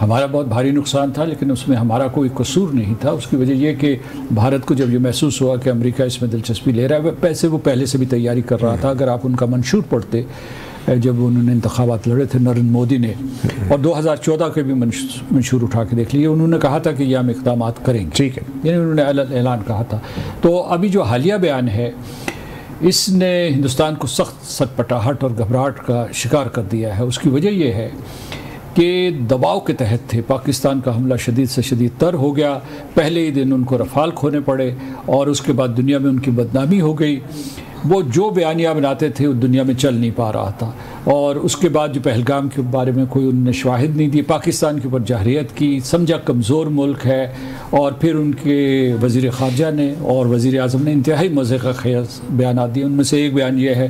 ہمارا بہت بھاری نقصان تھا، لیکن اس میں ہمارا کوئی قصور نہیں تھا۔ اس کی وجہ یہ کہ بھارت کو جب یہ محسوس ہوا کہ امریکہ اس میں دلچسپی لے رہا ہے، پیسے وہ پہلے سے بھی تیاری کر رہا تھا۔ اگر آپ ان کا منشور پڑھتے جب انہوں نے انتخابات لڑے تھے نریندر مودی نے، اور 2014 کے بھی منشور اٹھا کے دیکھ لیے، انہوں نے کہا تھا کہ یہ ہم اقدامات کریں گے، ٹھیک ہے، یعنی انہوں نے اعلان کہا تھا۔ تو ابھی جو حالیہ بیان ہے اس نے ہندوستان کو سخت سٹپٹاہٹ اور گھبراہٹ کا شکار کر دیا ہے۔ اس کی وجہ یہ ہے کہ دباؤ کے تحت تھے، پاکستان کا حملہ شدید سے شدید تر ہو گیا، پہلے ہی دن ان کو رفال کھونے پڑے، اور اس کے بعد دنیا میں ان کی بدنامی ہو گئی۔ وہ جو بیانیہ بناتے تھے وہ دنیا میں چل نہیں پا رہا تھا، اور اس کے بعد جو پہلگام کے بارے میں کوئی انہوں نے شواہد نہیں دی، پاکستان کے اوپر جارحیت کی، سمجھا کمزور ملک ہے، اور پھر ان کے وزیر خارجہ نے اور وزیر اعظم نے انتہائی مضحکہ خیز بیانات دیے۔ ان میں سے ایک بیان یہ ہے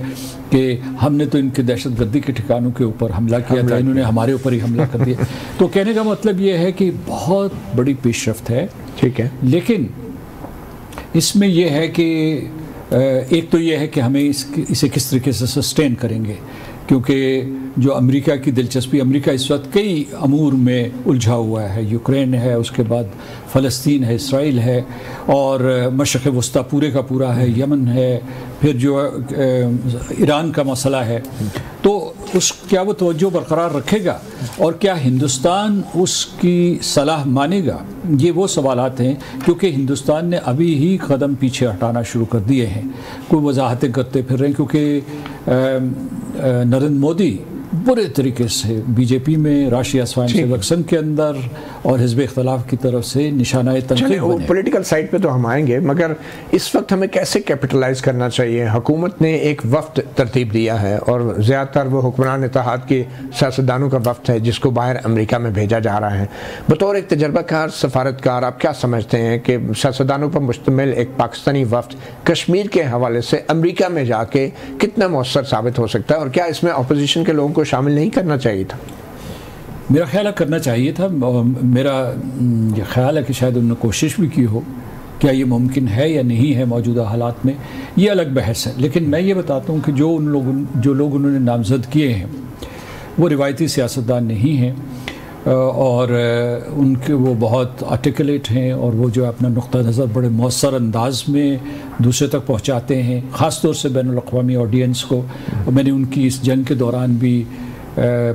کہ ہم نے تو ان کے دہشت گردی کے ٹھکانوں کے اوپر حملہ کیا تھا، انہوں نے ہمارے اوپر ہی حملہ کر دیا۔ تو کہنے کا مطلب یہ ہے کہ بہت بڑی پیش رفت ہے، ٹھیک ہے، لیکن اس میں یہ ہے کہ ایک تو یہ ہے کہ ہمیں اسے کس طریقے سے سسٹین کریں گے، کیونکہ جو امریکہ کی دلچسپی، امریکہ اس وقت کئی امور میں الجھا ہوا ہے، یوکرین ہے، اس کے بعد فلسطین ہے، اسرائیل ہے، اور مشرق وسطیٰ پورے کا پورا ہے، یمن ہے، پھر جو ایران کا مسئلہ ہے۔ تو کیا وہ توجہ برقرار رکھے گا، اور کیا ہندوستان اس کی صلاح مانے گا؟ یہ وہ سوالات ہیں، کیونکہ ہندوستان نے ابھی ہی قدم پیچھے ہٹانا شروع کر دیے ہیں، کوئی وضاحتیں کرتے پھر رہے ہیں، کیونکہ نریندر مودی برے طریقے سے بی جے پی میں، راشٹریہ سوائم سیوک سنگھ کے اندر اور حزب اختلاف کی طرف سے نشانہ تنقید بنے۔ پولیٹیکل سائٹ پہ تو ہم آئیں گے، مگر اس وقت ہمیں کیسے کیپٹلائز کرنا چاہیے؟ حکومت نے ایک وفد ترتیب دیا ہے، اور زیادہ تر وہ حکمران اتحاد کے سیاستدانوں کا وفد ہے جس کو باہر امریکہ میں بھیجا جا رہا ہے۔ بطور ایک تجربہ کار سفارتکار آپ کیا سمجھتے ہیں کہ سیاستدانوں پر مشتمل ایک پاکستانی وفد کشمیر کے حوالے سے امریکہ میں جا کے کتنا مؤثر ثابت ہو سکتا ہے، اور کیا اس میں اپوزیشن کے لوگوں کو شامل نہیں کرنا چاہیے تھا؟ میرا خیال ہے کرنا چاہیے تھا۔ میرا یہ خیال ہے کہ شاید انہوں نے کوشش بھی کی ہو، کیا یہ ممکن ہے یا نہیں ہے موجودہ حالات میں، یہ الگ بحث ہے۔ لیکن میں یہ بتاتا ہوں کہ جو لوگ انہوں نے نامزد کیے ہیں وہ روایتی سیاستدان نہیں ہیں، اور ان کے وہ بہت آرٹیکولیٹ ہیں، اور وہ جو اپنا نقطہ نظر بڑے مؤثر انداز میں دوسرے تک پہنچاتے ہیں، خاص طور سے بین الاقوامی آڈینس کو۔ میں نے ان کی اس جنگ کے دوران بھی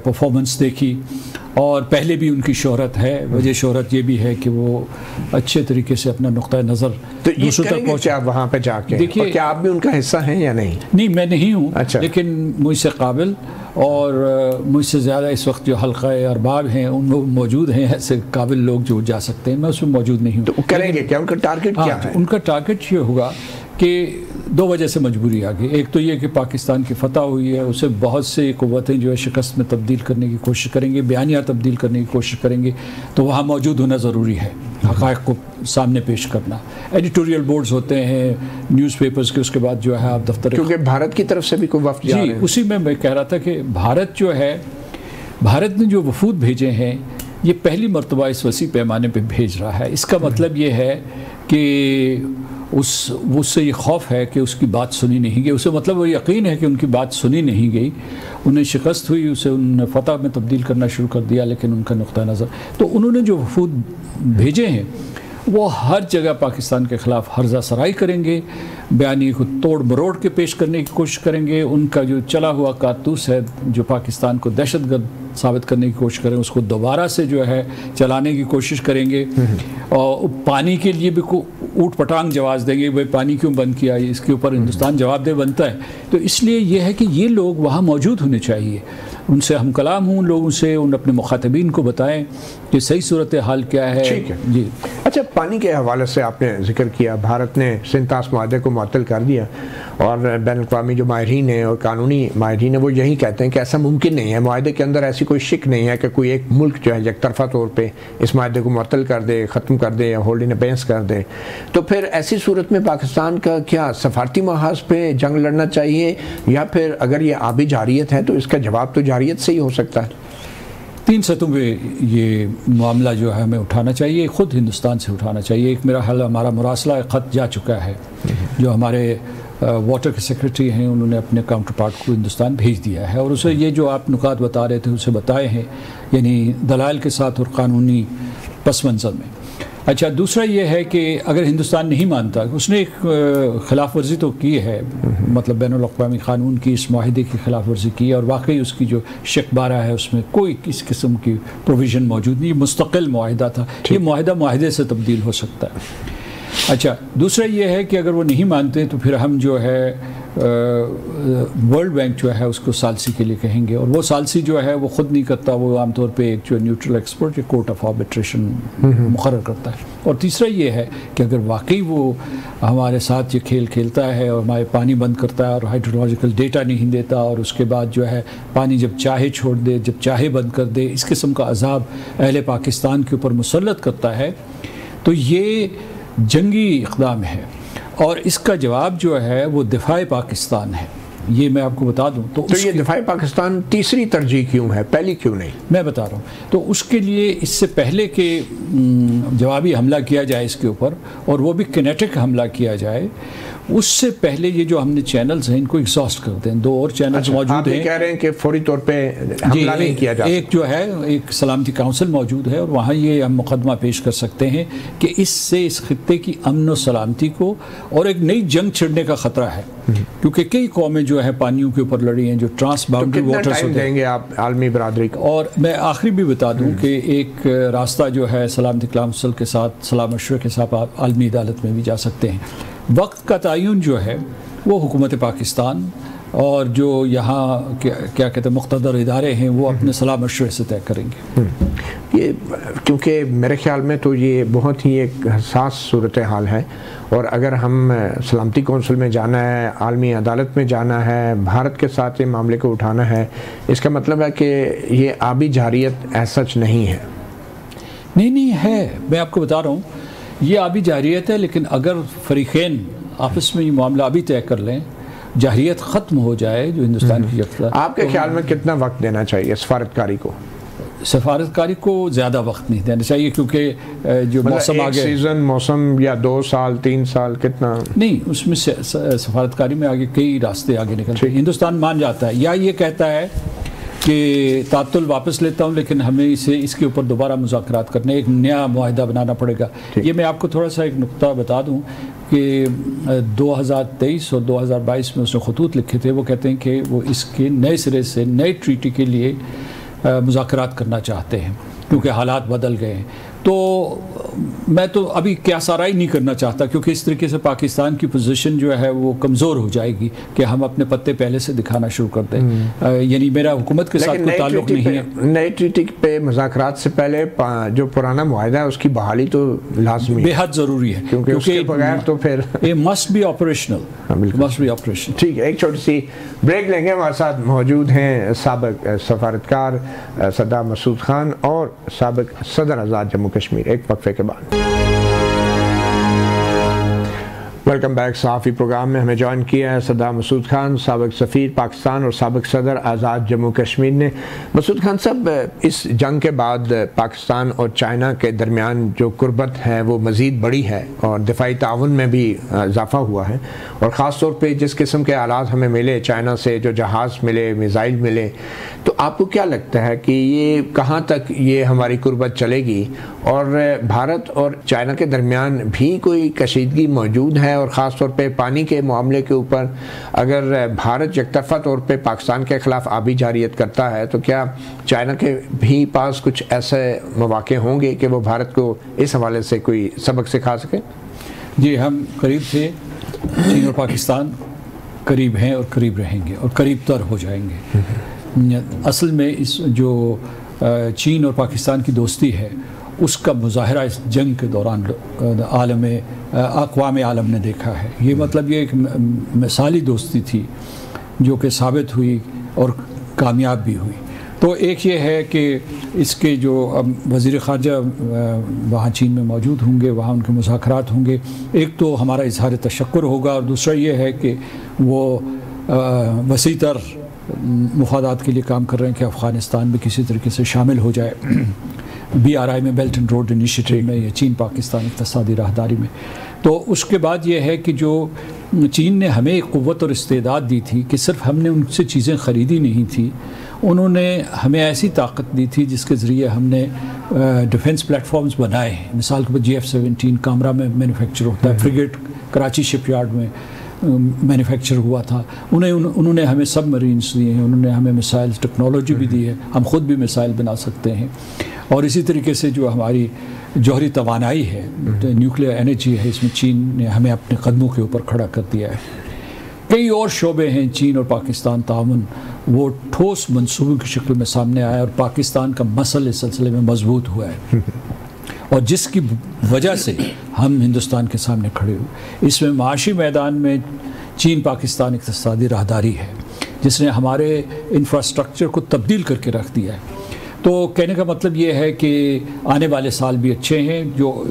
پرفارمنس دیکھی، اور پہلے بھی ان کی شہرت ہے۔ وجہ شہرت یہ بھی ہے کہ وہ اچھے طریقے سے اپنا نقطہ نظر دوسروں تک پہنچا وہاں پہ جا کے۔ دیکھیے، کیا آپ بھی ان کا حصہ ہیں یا نہیں؟ نہیں، میں نہیں ہوں، اچھا، لیکن مجھ سے قابل اور مجھ سے زیادہ اس وقت جو حلقہ ارباب ہیں ان میں موجود ہیں ایسے قابل لوگ جو جا سکتے ہیں، میں اس میں موجود نہیں ہوں۔ تو کریں گے کیا؟ ان کا ٹارگٹ کیا ہے؟ ان کا ٹارگٹ یہ ہوگا کہ دو وجہ سے مجبوری آ گئی۔ ایک تو یہ کہ پاکستان کی فتح ہوئی ہے، اسے بہت سے قوتیں جو ہے شکست میں تبدیل کرنے کی کوشش کریں گے، بیانیہ تبدیل کرنے کی کوشش کریں گے، تو وہاں موجود ہونا ضروری ہے، حقائق کو سامنے پیش کرنا۔ ایڈیٹوریل بورڈز ہوتے ہیں نیوز پیپرز کے، اس کے بعد جو ہے آپ دفتر، کیونکہ بھارت کی طرف سے بھی کوئی وفد جا رہے ہیں۔ اسی میں کہہ رہا تھا کہ بھارت جو ہے، بھارت نے جو وفود بھیجے ہیں یہ پہلی مرتبہ اس وسیع پیمانے پہ بھیج رہا ہے۔ اس کا مطلب یہ ہے کہ اس سے یہ خوف ہے کہ اس کی بات سنی نہیں گئی، اسے مطلب وہ یقین ہے کہ ان کی بات سنی نہیں گئی، انہیں شکست ہوئی، اسے انہوں نے فتح میں تبدیل کرنا شروع کر دیا، لیکن ان کا نقطہ نظر۔ تو انہوں نے جو وفود بھیجے ہیں وہ ہر جگہ پاکستان کے خلاف ہرزہ سرائی کریں گے، بیانیے کو توڑ مروڑ کے پیش کرنے کی کوشش کریں گے، ان کا جو چلا ہوا کارتوس ہے جو پاکستان کو دہشت گرد ثابت کرنے کی کوشش کریں، اس کو دوبارہ سے جو ہے چلانے کی کوشش کریں گے، اور پانی کے لیے بھی اوٹ پٹانگ جواز دیں گے، وہ پانی کیوں بند کیا، اس کے اوپر ہندوستان جواب دہ بنتا ہے۔ تو اس لیے یہ ہے کہ یہ لوگ وہاں موجود ہونے چاہیے، ان سے ہم کلام ہوں، لوگوں سے ان اپنے مخاطبین کو بتائیں کہ صحیح صورتحال کیا ہے۔ ٹھیک ہے جی، اچھا، پانی کے حوالے سے آپ نے ذکر کیا، بھارت نے سنتاس معاہدے کو معطل کر دیا، اور بین الاقوامی جو ماہرین ہیں اور قانونی ماہرین ہیں وہ یہی کہتے ہیں کہ ایسا ممکن نہیں ہے، معاہدے کے اندر ایسی کوئی شک نہیں ہے کہ کوئی ایک ملک جو ہے یک طرفہ طور پہ اس معاہدے کو معطل کر دے، ختم کر دے یا ہولڈ ان ابینس کر دے۔ تو پھر ایسی صورت میں پاکستان کا کیا سفارتی محاذ پہ جنگ لڑنا چاہیے، یا پھر اگر یہ آبی جارحیت ہے تو اس کا جواب تو جارحیت سے ہی ہو سکتا ہے؟ 3 سطحوں پہ یہ معاملہ جو ہے ہمیں اٹھانا چاہیے، خود ہندوستان سے اٹھانا چاہیے۔ ایک میرا حل، ہمارا مراسلہ خط جا چکا ہے جو ہمارے واٹر کے سیکرٹری ہیں انہوں نے اپنے کاؤنٹر پارٹ کو ہندوستان بھیج دیا ہے، اور اسے یہ جو آپ نکات بتا رہے تھے اسے بتائے ہیں، یعنی دلائل کے ساتھ اور قانونی پس منظر میں۔ اچھا، دوسرا یہ ہے کہ اگر ہندوستان نہیں مانتا، اس نے ایک خلاف ورزی تو کی ہے، مطلب بین الاقوامی قانون کی اس معاہدے کی خلاف ورزی کی ہے، اور واقعی اس کی جو شق بارہ ہے اس میں کوئی کسی قسم کی پروویژن موجود نہیں، یہ مستقل معاہدہ تھا، یہ معاہدہ معاہدے سے تبدیل ہو سکتا ہے۔ اچھا، دوسرا یہ ہے کہ اگر وہ نہیں مانتے تو پھر ہم جو ہے ورلڈ بینک جو ہے اس کو ثالثی کے لیے کہیں گے، اور وہ ثالثی جو ہے وہ خود نہیں کرتا، وہ عام طور پہ ایک جو نیوٹرل ایکسپرٹ یا کورٹ آف آربیٹریشن مقرر کرتا ہے۔ اور تیسرا یہ ہے کہ اگر واقعی وہ ہمارے ساتھ یہ کھیل کھیلتا ہے اور ہمارے پانی بند کرتا ہے اور ہائیڈرولوجیکل ڈیٹا نہیں دیتا، اور اس کے بعد جو ہے پانی جب چاہے چھوڑ دے جب چاہے بند کر دے، اس قسم کا عذاب اہل پاکستان کے اوپر مسلط کرتا ہے، تو یہ جنگی اقدام ہے، اور اس کا جواب جو ہے وہ دفاع پاکستان ہے۔ یہ میں آپ کو بتا دوں تو یہ دفاع پاکستان تیسری ترجیح کیوں ہے، پہلی کیوں نہیں؟ میں بتا رہا ہوں، تو اس کے لیے اس سے پہلے کہ جوابی حملہ کیا جائے اس کے اوپر، اور وہ بھی کینیٹک حملہ کیا جائے، اس سے پہلے یہ جو ہم نے چینلز ہیں ان کو ایگزاسٹ کرتے ہیں۔ 2 اور چینلز موجود ہیں۔ آپ یہ کہہ رہے ہیں کہ فوری طور پہ حملہ نہیں کیا جاتا؟ ایک جو ہے ایک سلامتی کونسل موجود ہے، اور وہاں یہ ہم مقدمہ پیش کر سکتے ہیں کہ اس سے اس خطے کی امن و سلامتی کو اور ایک نئی جنگ چھڑنے کا خطرہ ہے، کیونکہ کئی قومیں جو ہے پانیوں کے اوپر لڑی ہیں جو ٹرانس باؤنڈری واٹرز ہوتے ہیں۔ دیں گے آپ عالمی برادری کو؟ اور میں آخری بھی بتا دوں کہ ایک راستہ جو ہے سلامتی کونسل کے ساتھ صلاح مشورے کے ساتھ آپ عالمی عدالت میں بھی جا سکتے ہیں۔ وقت کا تعین جو ہے وہ حکومت پاکستان اور جو یہاں کیا کہتے ہیں مقتدر ادارے ہیں وہ اپنے صلاح مشورے سے طے کریں گے۔ یہ کیونکہ میرے خیال میں تو یہ بہت ہی ایک حساس صورتحال ہے، اور اگر ہم سلامتی کونسل میں جانا ہے، عالمی عدالت میں جانا ہے، بھارت کے ساتھ یہ معاملے کو اٹھانا ہے، اس کا مطلب ہے کہ یہ آبی جارحیت ایسا نہیں ہے۔ نہیں ہے، میں آپ کو بتا رہا ہوں یہ آبی جارحیت ہے، لیکن اگر فریقین آپس میں یہ معاملہ ابھی طے کر لیں، جارحیت ختم ہو جائے جو ہندوستان کی یکتا۔ آپ کے خیال میں کتنا وقت دینا چاہیے سفارتکاری کو؟ سفارتکاری کو زیادہ وقت نہیں دینا چاہیے، کیونکہ جو موسم آگے سیزن موسم یا 2 سال 3 سال کتنا نہیں، اس میں سفارتکاری میں آگے کئی راستے آگے نکلتے ہیں۔ ہندوستان مان جاتا ہے یا یہ کہتا ہے کہ تعطل واپس لیتا ہوں، لیکن ہمیں اس کے اوپر دوبارہ مذاکرات کرنے، ایک نیا معاہدہ بنانا پڑے گا۔ یہ میں آپ کو تھوڑا سا ایک نقطہ بتا دوں کہ 2023 اور 2022 میں اس نے خطوط لکھے تھے، وہ کہتے ہیں کہ وہ اس کے نئے سرے سے نئے ٹریٹی کے لیے مذاکرات کرنا چاہتے ہیں، کیونکہ حالات بدل گئے ہیں۔ تو میں تو ابھی کیا سارائی نہیں کرنا چاہتا، کیونکہ اس طریقے سے پاکستان کی پوزیشن جو ہے وہ کمزور ہو جائے گی کہ ہم اپنے پتے پہلے سے دکھانا شروع کر دیں۔ یعنی میرا حکومت کے ساتھ کوئی تعلق نہیں ہے۔ نئے ٹریٹی پہ مذاکرات سے پہلے جو پرانا معاہدہ ہے اس کی بحالی تو لازمی ہے، بے حد ضروری ہے، کیونکہ اس کے بغیر تو پھر must be operational, must be operational. ٹھیک ہے، ایک چھوٹی سی بریک لیں گے۔ ہمارے ساتھ موجود ہیں سابق سفارتکار صدام مسعود خان اور سابق صدر آزاد جموں کشمیر۔ ایک وقفے کے بعد ویلکم بیک۔ صحافی پروگرام میں ہمیں جوائن کیا ہے صدام مسعود خان، سابق سفیر پاکستان اور سابق صدر آزاد جموں کشمیر نے۔ مسعود خان صاحب، اس جنگ کے بعد پاکستان اور چائنا کے درمیان جو قربت ہے وہ مزید بڑی ہے، اور دفاعی تعاون میں بھی اضافہ ہوا ہے، اور خاص طور پہ جس قسم کے آلات ہمیں ملے چائنا سے، جو جہاز ملے، میزائل ملے، تو آپ کو کیا لگتا ہے کہ یہ کہاں تک یہ ہماری قربت چلے گی، اور بھارت اور چائنا کے درمیان بھی کوئی کشیدگی موجود ہے؟ اور خاص طور پہ پانی کے معاملے کے اوپر اگر بھارت یک طرفہ طور پہ پاکستان کے خلاف آبی جارحیت کرتا ہے تو کیا چائنا کے بھی پاس کچھ ایسے مواقع ہوں گے کہ وہ بھارت کو اس حوالے سے کوئی سبق سکھا سکے؟ جی، ہم قریب تھے، چین اور پاکستان قریب ہیں اور قریب رہیں گے اور قریب تر ہو جائیں گے۔ اصل میں اس جو چین اور پاکستان کی دوستی ہے اس کا مظاہرہ اس جنگ کے دوران اقوام عالم نے دیکھا ہے۔ یہ مطلب یہ ایک مثالی دوستی تھی جو کہ ثابت ہوئی اور کامیاب بھی ہوئی۔ تو ایک یہ ہے کہ اس کے جو وزیر خارجہ وہاں چین میں موجود ہوں گے، وہاں ان کے مذاکرات ہوں گے۔ ایک تو ہمارا اظہار تشکر ہوگا، اور دوسرا یہ ہے کہ وہ وسیع تر مفادات کے لیے کام کر رہے ہیں کہ افغانستان بھی کسی طریقے سے شامل ہو جائے۔ BRI میں بیلٹ اینڈ روڈ انیشیٹو میں یا چین پاکستان اقتصادی راہداری میں. تو اس کے بعد یہ ہے کہ جو چین نے ہمیں ایک قوت اور استعداد دی تھی کہ صرف ہم نے ان سے چیزیں خریدی نہیں تھی، انہوں نے ہمیں ایسی طاقت دی تھی جس کے ذریعے ہم نے ڈیفنس پلیٹ فارمز بنائے ہیں. مثال کے طور GF-17 کامرا میں مینوفیکچر ہوتا ہے، فریگیٹ کراچی شپ یارڈ میں مینوفیکچر ہوا تھا. انہوں نے ہمیں سب مرینس دیے ہیں، انہوں نے ہمیں میسائل ٹیکنالوجی بھی دی ہے، ہم خود بھی میسائل بنا سکتے ہیں. اور اسی طریقے سے جو ہماری جوہری توانائی ہے، نیوکلیئر انرجی ہے، اس میں چین نے ہمیں اپنے قدموں کے اوپر کھڑا کر دیا ہے. کئی اور شعبے ہیں چین اور پاکستان تعاون وہ ٹھوس منصوبوں کی شکل میں سامنے آیا اور پاکستان کا مسئلہ اس سلسلے میں مضبوط ہوا ہے اور جس کی وجہ سے ہم ہندوستان کے سامنے کھڑے ہوئے. اس میں معاشی میدان میں چین پاکستان اقتصادی راہداری ہے جس نے ہمارے انفراسٹرکچر کو تبدیل کر کے رکھ دیا ہے. تو کہنے کا مطلب یہ ہے کہ آنے والے سال بھی اچھے ہیں. جو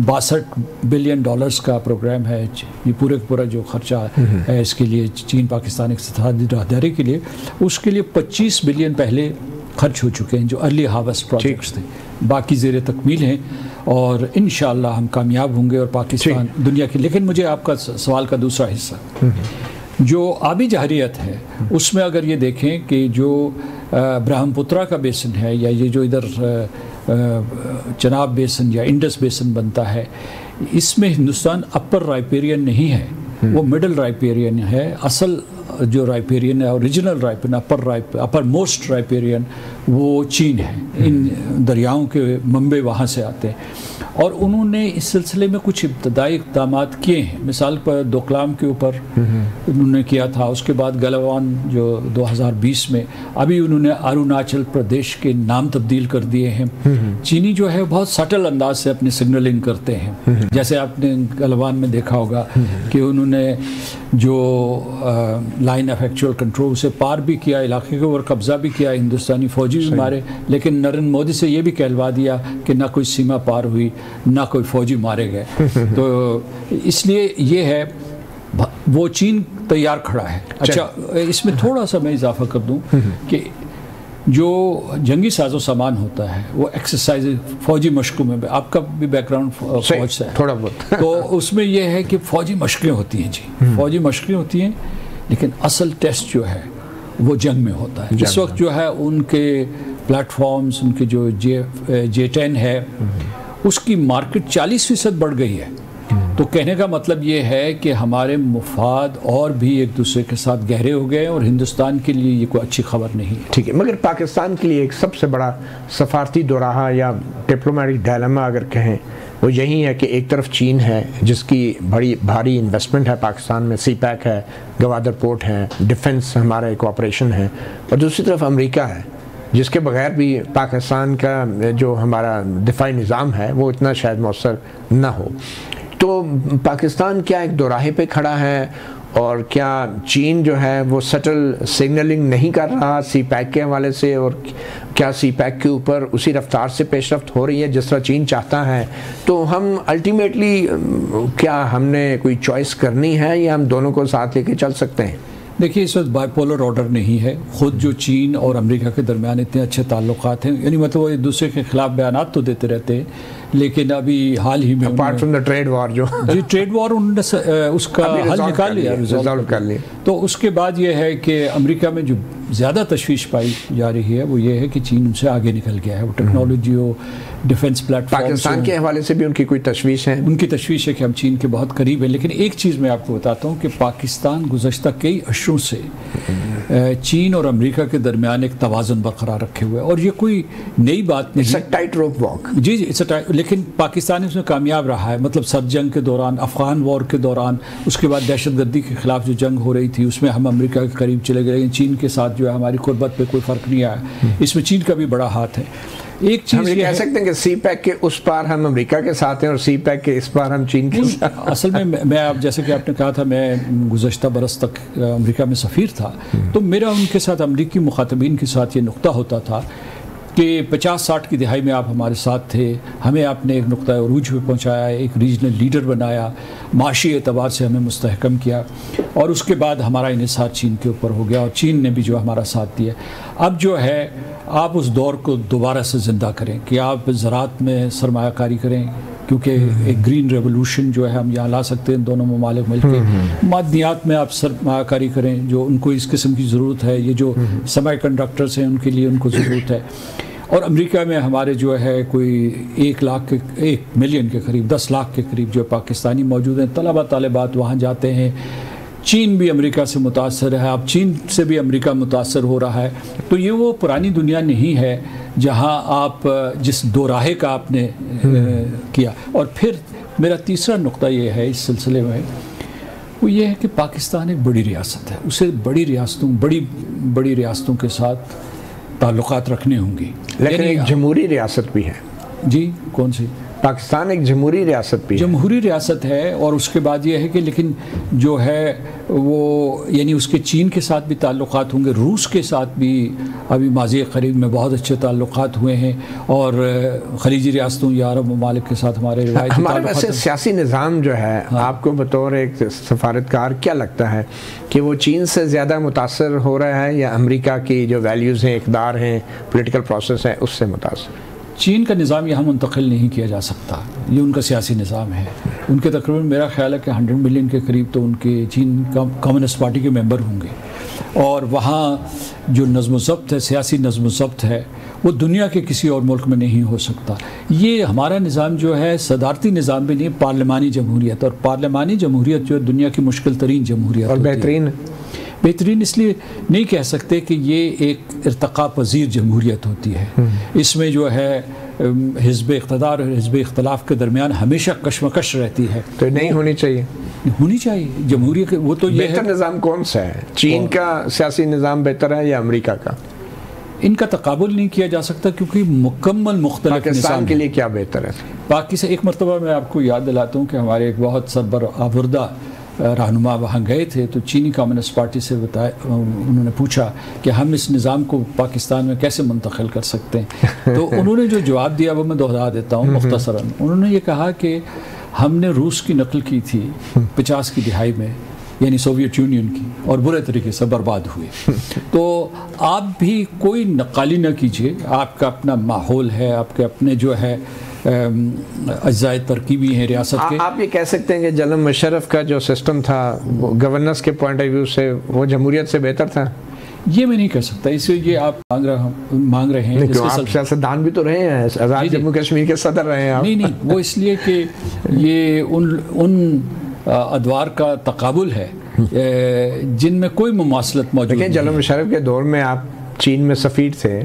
$62 بلین کا پروگرام ہے، یہ پورا جو خرچہ ہے اس کے لیے چین پاکستان اقتصادی راہداری کے لیے، اس کے لیے $25 بلین پہلے خرچ ہو چکے ہیں جو ارلی ہارویسٹ پروجیکٹس تھے. باقی زیر تکمیل ہیں اور انشاءاللہ ہم کامیاب ہوں گے اور پاکستان دنیا کی. لیکن مجھے آپ کا سوال کا دوسرا حصہ جو آبی جہریت ہے اس میں اگر یہ دیکھیں کہ جو برہم پترا کا بیسن ہے یا یہ جو ادھر چناب بیسن یا انڈس بیسن بنتا ہے، اس میں ہندوستان اپر رائپیرین نہیں ہے، وہ مڈل رائپیرین ہے. اصل جو رائپیرین ہے اوریجنل رائپیرین اپر موسٹ رائپیرین وہ چین ہے. ان دریاؤں کے منبع وہاں سے آتے ہیں اور انہوں نے اس سلسلے میں کچھ ابتدائی اقدامات کیے ہیں. مثال پر دوکلام کے اوپر انہوں نے کیا تھا، اس کے بعد گلوان جو 2020 میں، ابھی انہوں نے اروناچل پردیش کے نام تبدیل کر دیے ہیں. چینی جو ہے بہت سٹل انداز سے اپنی سگنلنگ کرتے ہیں، جیسے آپ نے گلوان میں دیکھا ہوگا کہ انہوں نے جو لائن آف ایکچوئل کنٹرول سے پار بھی کیا، علاقے کے اوپر قبضہ بھی کیا، ہندوستانی فوجی بھی مارے، لیکن نریندر مودی سے یہ بھی کہلوا دیا کہ نہ کوئی سیما پار ہوئی نہ کوئی فوجی مارے گئے. تو اس لیے یہ ہے وہ چین تیار کھڑا ہے. اچھا اس میں تھوڑا سا میں اضافہ کر دوں کہ جو جنگی ساز و سامان ہوتا ہے وہ ایکسرسائز فوجی مشقوں میں، آپ کا بھی بیک گراؤنڈ فوج سے ہے تھوڑا بہت، تو اس میں یہ ہے کہ فوجی مشقیں ہوتی ہیں. جی فوجی مشقیں ہوتی ہیں، لیکن اصل ٹیسٹ جو ہے وہ جنگ میں ہوتا ہے. اس وقت جو ہے ان کے پلیٹ فارمز، ان کے جو J-10 ہے اس کی مارکیٹ 40% بڑھ گئی ہے. تو کہنے کا مطلب یہ ہے کہ ہمارے مفاد اور بھی ایک دوسرے کے ساتھ گہرے ہو گئے اور ہندوستان کے لیے یہ کوئی اچھی خبر نہیں ہے. ٹھیک ہے، مگر پاکستان کے لیے ایک سب سے بڑا سفارتی دوراہا یا ڈپلومیٹک ڈائلما اگر کہیں وہ یہی ہے کہ ایک طرف چین ہے جس کی بڑی بھاری انویسٹمنٹ ہے پاکستان میں، سی پیک ہے، گوادر پورٹ ہے، ڈیفنس ہمارا کوآپریشن ہے، اور دوسری طرف امریکہ ہے جس کے بغیر بھی پاکستان کا جو ہمارا دفاعی نظام ہے وہ اتنا شاید مؤثر نہ ہو. تو پاکستان کیا ایک دوراہے پہ کھڑا ہے اور کیا چین جو ہے وہ سٹل سگنلنگ نہیں کر رہا سی پیک کے حوالے سے، اور کیا سی پیک کے اوپر اسی رفتار سے پیش رفت ہو رہی ہے جس طرح چین چاہتا ہے؟ تو ہم الٹیمیٹلی کیا ہم نے کوئی چوائس کرنی ہے یا ہم دونوں کو ساتھ لے کے چل سکتے ہیں؟ دیکھیے اس وقت بائی پولر آرڈر نہیں ہے. خود جو چین اور امریکہ کے درمیان اتنے اچھے تعلقات ہیں، یعنی مطلب وہ ایک دوسرے کے خلاف بیانات تو دیتے رہتے ہیں، لیکن ابھی حال ہی میں اپارٹ فرام دا ٹریڈ وار جو جی ٹریڈ وار انہوں نے اس کا حل نکال لیا، ریزالو کر لیا. تو اس کے بعد یہ ہے کہ امریکہ میں جو زیادہ تشویش پائی جا رہی ہے وہ یہ ہے کہ چین ان سے آگے نکل گیا ہے. وہ ٹیکنالوجی ہو، ڈیفنس پلیٹ فارم، پاکستان کے حوالے سے بھی ان کی کوئی تشویش ہے؟ ان کی تشویش ہے کہ ہم چین کے بہت قریب ہیں. لیکن ایک چیز میں آپ کو بتاتا ہوں کہ پاکستان گزشتہ کئی اشروں سے چین اور امریکہ کے درمیان ایک توازن برقرار رکھے ہوئے، اور یہ کوئی نئی بات نہیں ہے. ٹائٹ روپ واک. جی لیکن پاکستان اس میں کامیاب رہا ہے. مطلب سرد جنگ کے دوران، افغان وار کے دوران، اس کے بعد دہشت گردی کے خلاف جو جنگ ہو رہی تھی اس میں ہم امریکہ کے قریب چلے گئے. چین کے ساتھ جو ہے ہماری قربت پہ کوئی فرق نہیں آیا. اس میں چین کا بھی بڑا ہاتھ ہے. ایک چیز یہ کہہ سکتے ہیں کہ سی پیک کے اس پار ہم امریکہ کے ساتھ ہیں اور سی پیک کے اس پار ہم چین کے ساتھ. اصل میں اب جیسے کہ آپ نے کہا تھا میں گزشتہ برس تک امریکہ میں سفیر تھا، تو میرا ان کے ساتھ امریکی مخاطبین کے ساتھ یہ نقطہ ہوتا تھا کہ 50-60 کی دہائی میں آپ ہمارے ساتھ تھے، ہمیں آپ نے ایک نقطۂ عروج پہ پہنچایا، ایک ریجنل لیڈر بنایا، معاشی اعتبار سے ہمیں مستحکم کیا، اور اس کے بعد ہمارا انحصار چین کے اوپر ہو گیا اور چین نے بھی جو ہمارا ساتھ دیا۔ اب جو ہے آپ اس دور کو دوبارہ سے زندہ کریں کہ آپ زراعت میں سرمایہ کاری کریں، کیونکہ ایک گرین ریولوشن جو ہے ہم یہاں لا سکتے ہیں دونوں ممالک مل کے۔ معدنیات میں آپ سرمایہ کاری کریں، جو ان کو اس قسم کی ضرورت ہے، یہ جو سیمی کنڈکٹرز ہیں ان کے لیے ان کو ضرورت ہے۔ اور امریکہ میں ہمارے جو ہے کوئی 1 ملین کے قریب، 10 لاکھ کے قریب جو پاکستانی موجود ہیں، طلبہ طالبات وہاں جاتے ہیں۔ چین بھی امریکہ سے متاثر ہے، اب چین سے بھی امریکہ متاثر ہو رہا ہے۔ تو یہ وہ پرانی دنیا نہیں ہے جہاں آپ جس دو راہے کا آپ نے کیا۔ اور پھر میرا تیسرا نقطہ یہ ہے اس سلسلے میں، وہ یہ ہے کہ پاکستان ایک بڑی ریاست ہے، اسے بڑی ریاستوں کے ساتھ تعلقات رکھنے ہوں گے، لیکن ایک جمہوری ریاست بھی ہے۔ جی کون سی؟ پاکستان ایک جمہوری ریاست بھی ہے۔ جمہوری ریاست ہے، اور اس کے بعد یہ ہے کہ لیکن جو ہے وہ یعنی اس کے چین کے ساتھ بھی تعلقات ہوں گے، روس کے ساتھ بھی ابھی ماضی قریب میں بہت اچھے تعلقات ہوئے ہیں، اور خلیجی ریاستوں یا عرب ممالک کے ساتھ ہمارے روایتی ہمارے ویسے سیاسی نظام جو ہے آپ کو بطور ایک سفارتکار کیا لگتا ہے کہ وہ چین سے زیادہ متاثر ہو رہا ہے یا امریکہ کی جو ویلیوز ہیں، اقدار ہیں، پولیٹیکل پروسیس ہے، اس سے متاثر؟ چین کا نظام یہاں منتقل نہیں کیا جا سکتا، یہ ان کا سیاسی نظام ہے۔ ان کے تقریباً میرا خیال ہے کہ 100 ملین کے قریب تو ان کے چین کمیونسٹ پارٹی کے ممبر ہوں گے، اور وہاں جو نظم و ضبط ہے، سیاسی نظم و ضبط ہے، وہ دنیا کے کسی اور ملک میں نہیں ہو سکتا۔ یہ ہمارا نظام جو ہے صدارتی نظام بھی نہیں، پارلیمانی جمہوریت، اور پارلیمانی جمہوریت جو ہے دنیا کی مشکل ترین جمہوریت اور بہترین اس لیے نہیں کہہ سکتے کہ یہ ایک ارتقاء پذیر جمہوریت ہوتی ہے۔ اس میں جو ہے حزب اقتدار اور حزب اختلاف کے درمیان ہمیشہ کشمکش رہتی ہے، تو نہیں ہونی چاہیے جمہوریت۔ وہ تو یہ بہتر نظام کون سا ہے؟ چین کا سیاسی نظام بہتر ہے یا امریکہ کا؟ ان کا تقابل نہیں کیا جا سکتا کیونکہ مکمل مختلف پاکستان کے لیے کیا بہتر ہے؟ پاکستان ایک مرتبہ میں آپ کو یاد دلاتا ہوں کہ ہمارے ایک بہت سربراہ رہنما وہاں گئے تھے، تو چینی کمیونسٹ پارٹی سے انہوں نے پوچھا کہ ہم اس نظام کو پاکستان میں کیسے منتقل کر سکتے ہیں، تو انہوں نے جو جواب دیا وہ میں دوہرا دیتا ہوں مختصراً۔ انہوں نے یہ کہا کہ ہم نے روس کی نقل کی تھی 50 کی دہائی میں، یعنی سوویت یونین کی، اور برے طریقے سے برباد ہوئے۔ تو آپ بھی کوئی نقالی نہ کیجیے، آپ کا اپنا ماحول ہے، آپ کے اپنے جو ہے اجزاء ترکیبی ہیں ریاست کے۔ آپ یہ کہہ سکتے ہیں کہ جنرل مشرف کا جو سسٹم تھا گورننس کے پوائنٹ آف ویو سے وہ جمہوریت سے بہتر تھا؟ یہ میں نہیں کہہ سکتا، اس لیے یہ آپ مانگ رہے ہیں۔ آپ سیاستدان بھی تو رہے ہیں، آزاد جموں کشمیر کے صدر رہے ہیں آپ۔ نہیں، وہ اس لیے کہ یہ ان ادوار کا تقابل ہے جن میں کوئی مماثلت موجود نہیں ہے۔ جنرل مشرف کے دور میں آپ چین میں سفیر تھے،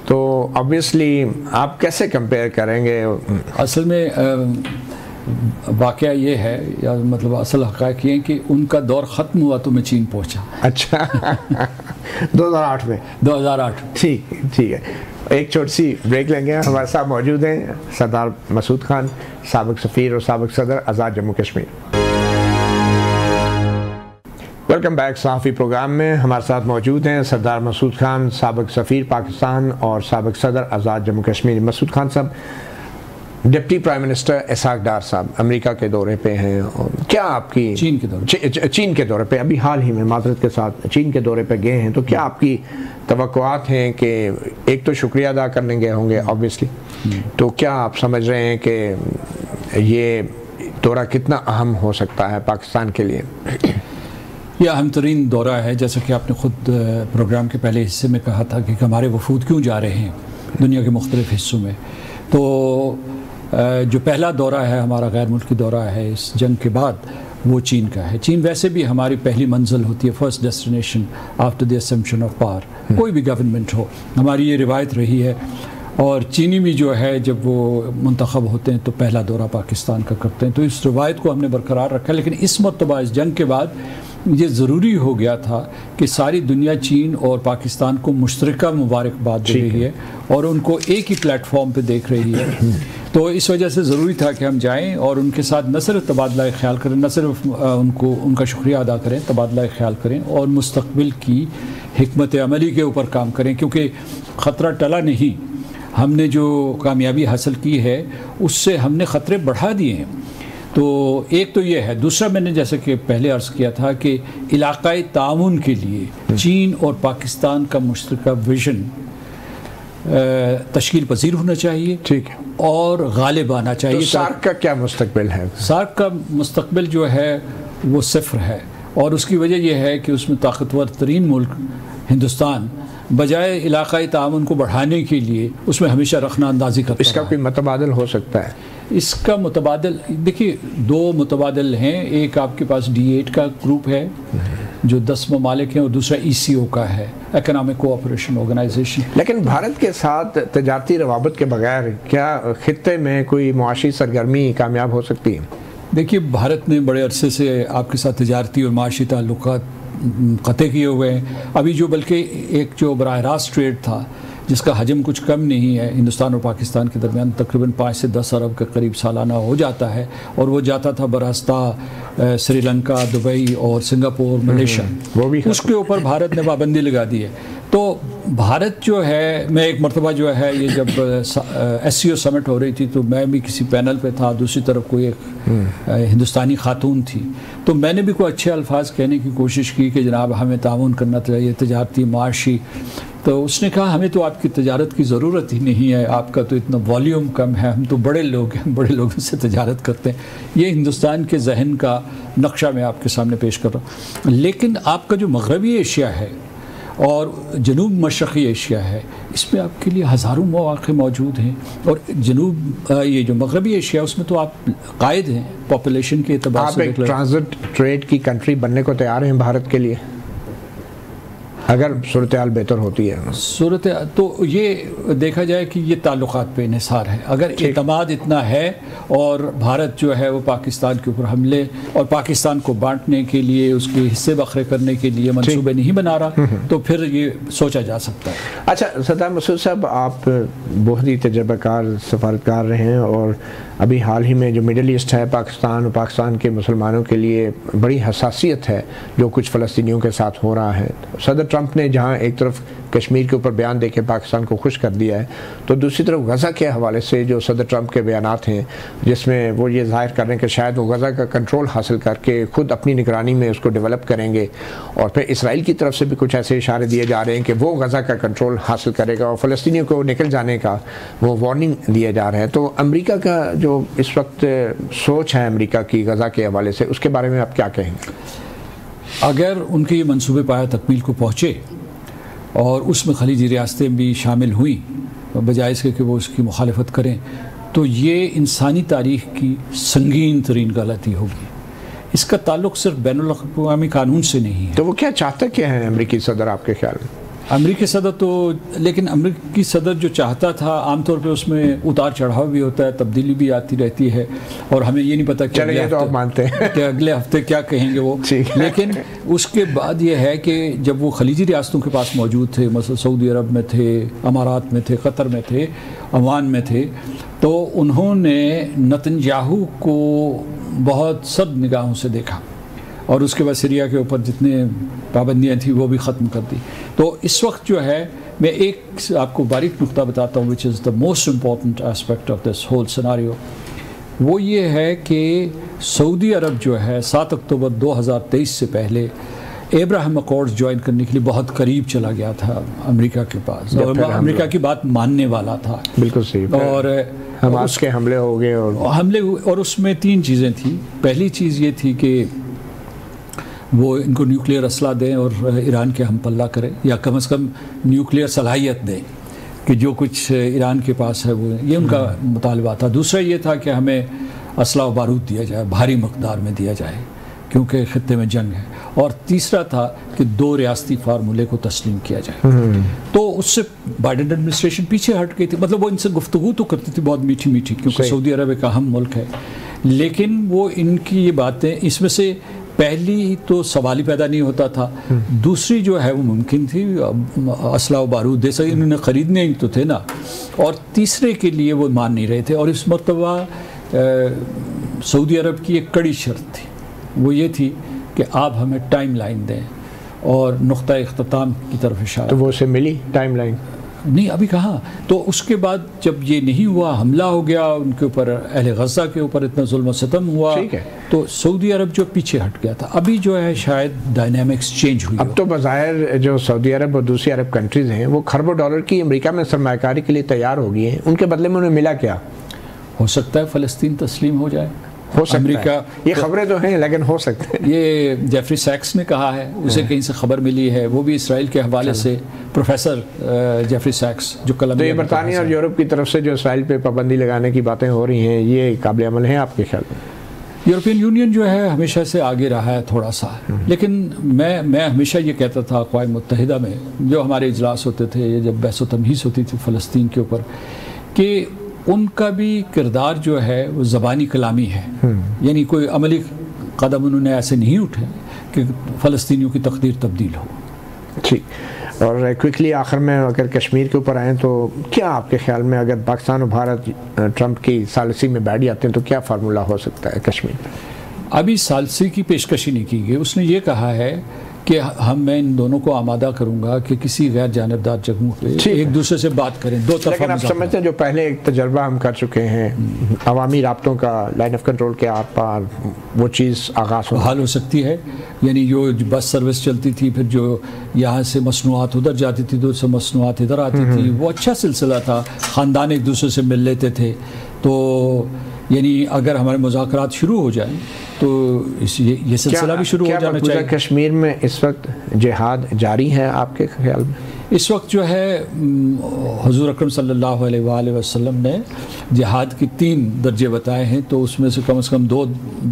تو obviously آپ کیسے کمپیئر کریں گے؟ اصل میں واقعہ یہ ہے، یا مطلب اصل حقائق یہ ہے کہ ان کا دور ختم ہوا تو میں چین پہنچا۔ اچھا 2008 میں؟ 2008۔ ٹھیک ہے، ایک چھوٹی سی بریک لیں گے۔ ہمارے ساتھ موجود ہیں سردار مسعود خان، سابق سفیر اور سابق صدر آزاد جموں کشمیر۔ ویلکم بیک صحافی پروگرام میں ہمارے ساتھ موجود ہیں سردار مسعود خان، سابق سفیر پاکستان اور سابق صدر آزاد جموں کشمیر۔ مسعود خان صاحب، deputy prime minister Ishaq Dar صاحب امریکہ کے دورے پہ ہیں، کیا آپ کی چین کے دورے پہ ابھی حال ہی میں معذرت کے ساتھ چین کے دورے پہ گئے ہیں، تو کیا آپ کی توقعات ہیں کہ ایک تو شکریہ ادا کرنے گئے ہوں گے obviously، تو کیا آپ سمجھ رہے ہیں کہ یہ دورہ کتنا اہم ہو سکتا ہے پاکستان کے لیے؟ یہ اہم ترین دورہ ہے، جیسا کہ آپ نے خود پروگرام کے پہلے حصے میں کہا تھا کہ ہمارے وفود کیوں جا رہے ہیں دنیا کے مختلف حصوں میں۔ تو جو پہلا دورہ ہے ہمارا غیر ملکی دورہ ہے اس جنگ کے بعد، وہ چین کا ہے۔ چین ویسے بھی ہماری پہلی منزل ہوتی ہے، first destination after the assumption of power, کوئی بھی گورنمنٹ ہو، ہماری یہ روایت رہی ہے۔ اور چینی بھی جو ہے جب وہ منتخب ہوتے ہیں تو پہلا دورہ پاکستان کا کرتے ہیں، تو اس روایت کو ہم نے برقرار رکھا۔ لیکن اس مرتبہ اس جنگ کے بعد یہ ضروری ہو گیا تھا کہ ساری دنیا چین اور پاکستان کو مشترکہ مبارکباد دے رہی ہے اور ان کو ایک ہی پلیٹ فارم پہ دیکھ رہی ہے، تو اس وجہ سے ضروری تھا کہ ہم جائیں اور ان کے ساتھ نہ صرف تبادلہ خیال کریں، نہ صرف ان کا شکریہ ادا کریں، تبادلہ خیال کریں اور مستقبل کی حکمت عملی کے اوپر کام کریں، کیونکہ خطرہ ٹلا نہیں۔ ہم نے جو کامیابی حاصل کی ہے اس سے ہم نے خطرے بڑھا دیے ہیں. تو ایک تو یہ ہے. دوسرا میں نے جیسے کہ پہلے عرض کیا تھا کہ علاقائی تعاون کے لیے چین اور پاکستان کا مشترکہ ویژن تشکیل پذیر ہونا چاہیے. ٹھیک ہے. اور غالب آنا چاہیے. تو سارک کا کیا مستقبل ہے؟ سارک کا مستقبل جو ہے وہ صفر ہے، اور اس کی وجہ یہ ہے کہ اس میں طاقتور ترین ملک ہندوستان بجائے علاقائی تعاون کو بڑھانے کے لیے اس میں ہمیشہ رخنہ اندازی کرتا ہے. اس کا کوئی متبادل ہو سکتا ہے؟ اس کا متبادل دیکھیے 2 متبادل ہیں. ایک آپ کے پاس D8 کا گروپ ہے جو 10 ممالک ہیں، اور دوسرا ECO کا ہے، اکنامک کوآپریشن آرگنائزیشن. لیکن بھارت کے ساتھ تجارتی روابط کے بغیر کیا خطے میں کوئی معاشی سرگرمی کامیاب ہو سکتی ہے؟ دیکھیے بھارت نے بڑے عرصے سے آپ کے ساتھ تجارتی اور معاشی تعلقات قطع کیے ہوئے ہیں. ابھی جو بلکہ ایک جو براہ راست ٹریڈ تھا جس کا حجم کچھ کم نہیں ہے ہندوستان اور پاکستان کے درمیان، تقریباً 5 سے 10 ارب کے قریب سالانہ ہو جاتا ہے، اور وہ جاتا تھا براستہ سری لنکا، دبئی اور سنگاپور، ملیشیا. اس کے اوپر بھارت نے پابندی لگا دی ہے. تو بھارت جو ہے، میں ایک مرتبہ جو ہے یہ جب SCO سمٹ ہو رہی تھی تو میں بھی کسی پینل پہ تھا، دوسری طرف کوئی ایک ہندوستانی خاتون تھی، تو میں نے بھی کوئی اچھے الفاظ کہنے کی کوشش کی کہ جناب ہمیں تعاون کرنا چاہیے تجارتی معاشی. تو اس نے کہا ہمیں تو آپ کی تجارت کی ضرورت ہی نہیں ہے، آپ کا تو اتنا والیوم کم ہے، ہم تو بڑے لوگ ہیں، بڑے لوگوں سے تجارت کرتے ہیں. یہ ہندوستان کے ذہن کا نقشہ میں آپ کے سامنے پیش کر رہا ہوں. لیکن آپ کا جو مغربی ایشیا ہے اور جنوب مشرقی ایشیا ہے، اس میں آپ کے لیے ہزاروں مواقع موجود ہیں. اور یہ جو مغربی ایشیا اس میں تو آپ قائد ہیں پاپولیشن کے اعتبار سے. آپ ایک ٹرانزٹ ٹریڈ کی کنٹری بننے کو تیار ہیں بھارت کے لیے اگر صورتحال بہتر ہوتی ہے؟ تو یہ دیکھا جائے کہ یہ تعلقات پہ انحصار ہے. اگر اعتماد اتنا ہے اور بھارت جو ہے وہ پاکستان کے اوپر حملے اور پاکستان کو بانٹنے کے لیے، اس کے حصے بکھرے کرنے کے لیے منصوبے نہیں بنا رہا، تو پھر یہ سوچا جا سکتا ہے. اچھا سردار مسعود صاحب، آپ بہت ہی تجربہ کار سفارتکار رہے ہیں، اور ابھی حال ہی میں جو مڈل ایسٹ ہے، پاکستان اور پاکستان کے مسلمانوں کے لیے بڑی حساسیت ہے جو کچھ فلسطینیوں کے ساتھ ہو رہا ہے. صدر ٹرمپ نے جہاں ایک طرف کشمیر کے اوپر بیان دے کے پاکستان کو خوش کر دیا ہے، تو دوسری طرف غزہ کے حوالے سے جو صدر ٹرمپ کے بیانات ہیں جس میں وہ یہ ظاہر کر رہے ہیں کہ شاید وہ غزہ کا کنٹرول حاصل کر کے خود اپنی نگرانی میں اس کو ڈیولپ کریں گے، اور پھر اسرائیل کی طرف سے بھی کچھ ایسے اشارے دیے جا رہے ہیں کہ وہ غزہ کا کنٹرول حاصل کرے گا، اور فلسطینیوں کو نکل جانے کا وہ وارننگ دیے جا رہے ہیں. تو امریکہ کا جو اس وقت سوچ ہے امریکہ کی غزہ کے حوالے سے، اس کے بارے میں آپ کیا کہیں گے؟ اگر ان کے یہ منصوبے پایا تکمیل کو پہنچے اور اس میں خلیجی ریاستیں بھی شامل ہوئیں بجائے اس کے کہ وہ اس کی مخالفت کریں، تو یہ انسانی تاریخ کی سنگین ترین غلطی ہوگی. اس کا تعلق صرف بین الاقوامی قانون سے نہیں ہے. تو وہ کیا چاہتا کیا ہے امریکی صدر آپ کے خیال میں؟ امریکی صدر تو، لیکن امریکی صدر جو چاہتا تھا عام طور پہ اس میں اتار چڑھاؤ بھی ہوتا ہے، تبدیلی بھی آتی رہتی ہے، اور ہمیں یہ نہیں پتہ کہ اگلے ہفتے کیا کہیں گے وہ. لیکن اس کے بعد یہ ہے کہ جب وہ خلیجی ریاستوں کے پاس موجود تھے، مثلا سعودی عرب میں تھے، امارات میں تھے، قطر میں تھے، عمان میں تھے، تو انہوں نے نتنیاہو کو بہت سب نگاہوں سے دیکھا، اور اس کے بعد سیریا کے اوپر جتنے پابندیاں تھیں وہ بھی ختم کر دی. تو اس وقت جو ہے میں ایک آپ کو باریک نقطہ بتاتا ہوں which is the most important aspect of this whole scenario. وہ یہ ہے کہ سعودی عرب جو ہے 7 اکتوبر 2023 سے پہلے ایبراہم اکارڈز جوائن کرنے کے لیے بہت قریب چلا گیا تھا امریکہ کے پاس، اور امریکہ کی بات ماننے والا تھا. بالکل صحیح. اور حماس کے حملے ہو گئے، اور اس میں 3 چیزیں تھیں. پہلی چیز یہ تھی کہ وہ ان کو نیوکلیئر اسلحہ دیں اور ایران کے ہم پلہ کریں، یا کم از کم نیوکلیئر صلاحیت دیں کہ جو کچھ ایران کے پاس ہے وہ، یہ ان کا مطالبہ تھا. دوسرا یہ تھا کہ ہمیں اسلحہ و بارود دیا جائے، بھاری مقدار میں دیا جائے کیونکہ خطے میں جنگ ہے. اور تیسرا تھا کہ 2 ریاستی فارمولے کو تسلیم کیا جائے. تو اس سے بائیڈن ایڈمنسٹریشن پیچھے ہٹ گئی تھی. مطلب وہ ان سے گفتگو تو کرتی تھی بہت میٹھی میٹھی، کیونکہ سعودی عرب ایک اہم ملک ہے، لیکن وہ ان کی یہ باتیں، اس میں سے پہلی تو سوال ہی پیدا نہیں ہوتا تھا، دوسری جو ہے وہ ممکن تھی اسلحہ و بارود دے سکے، انہوں نے خریدنے ہی تو تھے نا، اور تیسرے کے لیے وہ مان نہیں رہے تھے. اور اس مرتبہ سعودی عرب کی ایک کڑی شرط تھی، وہ یہ تھی کہ آپ ہمیں ٹائم لائن دیں اور نقطہ اختتام کی طرف اشارہ. تو وہ اسے ملی ٹائم لائن؟ نہیں ابھی کہاں. تو اس کے بعد جب یہ نہیں ہوا, حملہ ہو گیا ان کے اوپر, اہل غزہ کے اوپر اتنا ظلم و ستم ہوا, تو سعودی عرب جو پیچھے ہٹ گیا تھا. ابھی جو ہے شاید ڈائنامکس چینج ہوئی. اب تو بظاہر جو سعودی عرب اور دوسری عرب کنٹریز ہیں وہ کھربوں ڈالر کی امریکہ میں سرمایہ کاری کے لیے تیار ہو گئی ہیں. ان کے بدلے میں انہیں ملا کیا؟ ہو سکتا ہے فلسطین تسلیم ہو جائے. ہو سکتا ہے, یہ خبریں تو ہیں لیکن ہو سکتا ہے. یہ جیفری سیکس نے کہا ہے, اسے کہیں سے خبر ملی ہے, وہ بھی اسرائیل کے حوالے سے, پروفیسر جیفری سیکس جو کلمبیا. تو یہ برطانیہ اور یورپ کی طرف سے جو اسرائیل پہ پابندی لگانے کی باتیں ہو رہی ہیں, یہ قابل عمل ہیں آپ کے خیال میں؟ یورپین یونین جو ہے ہمیشہ سے آگے رہا ہے تھوڑا سا, لیکن میں ہمیشہ یہ کہتا تھا اقوام متحدہ میں جو ہمارے اجلاس ہوتے تھے, جب بحث و تمہیز ہوتی تھی فلسطین کے اوپر, کہ ان کا بھی کردار جو ہے وہ زبانی کلامی ہے. یعنی کوئی عملی قدم انہوں نے ایسے نہیں اٹھے کہ فلسطینیوں کی تقدیر تبدیل ہو. ٹھیک. اور کوئکلی آخر میں اگر کشمیر کے اوپر آئیں تو کیا آپ کے خیال میں اگر پاکستان و بھارت ٹرمپ کی ثالثی میں بیٹھ جاتے ہیں تو کیا فارمولہ ہو سکتا ہے کشمیر میں؟ ابھی ثالثی کی پیشکشی نہیں کی گئی. اس نے یہ کہا ہے کہ میں ان دونوں کو آمادہ کروں گا کہ کسی غیر جانبدار جگہوں پہ ایک دوسرے سے بات کریں. دو طرفہ. لیکن آپ سمجھتے ہیں جو پہلے ایک تجربہ ہم کر چکے ہیں عوامی رابطوں کا لائن آف کنٹرول کے آر پار, وہ چیز آغاز حال ہو سکتی ہے. یعنی جو بس سروس چلتی تھی, پھر جو یہاں سے مصنوعات ادھر جاتی تھی, ادھر سے مصنوعات ادھر آتی تھی, وہ اچھا سلسلہ تھا. خاندان ایک دوسرے سے مل لیتے تھے. تو یعنی اگر ہمارے مذاکرات شروع ہو جائیں تو یہ سلسلہ بھی شروع ہو جانا چاہیے. کشمیر میں اس وقت جہاد جاری ہے آپ کے خیال میں؟ اس وقت جو ہے حضور اکرم صلی اللہ علیہ وآلہ وسلم نے جہاد کی 3 درجے بتائے ہیں, تو اس میں سے کم 2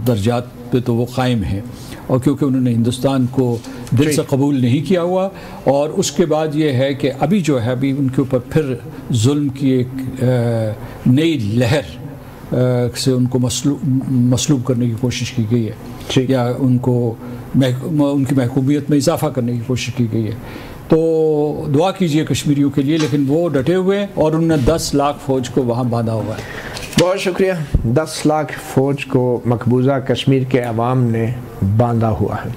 درجات پہ تو وہ قائم ہیں. اور کیونکہ انہوں نے ہندوستان کو دل سے قبول نہیں کیا ہوا, اور اس کے بعد یہ ہے کہ ابھی جو ہے ابھی ان کے اوپر پھر ظلم کی ایک نئی لہر سے ان کو مسلوب کرنے کی کوشش کی گئی ہے, یا ان کی محکومیت میں اضافہ کرنے کی کوشش کی گئی ہے. تو دعا کیجئے کشمیریوں کے لیے, لیکن وہ ڈٹے ہوئے ہیں اور انہوں نے 10 لاکھ فوج کو وہاں باندھا ہوا ہے. بہت شکریہ. 10 لاکھ فوج کو مقبوضہ کشمیر کے عوام نے باندھا ہوا ہے.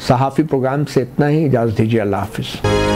صحافی پروگرام سے اتنا ہی, اجازت دیجیے. اللہ حافظ.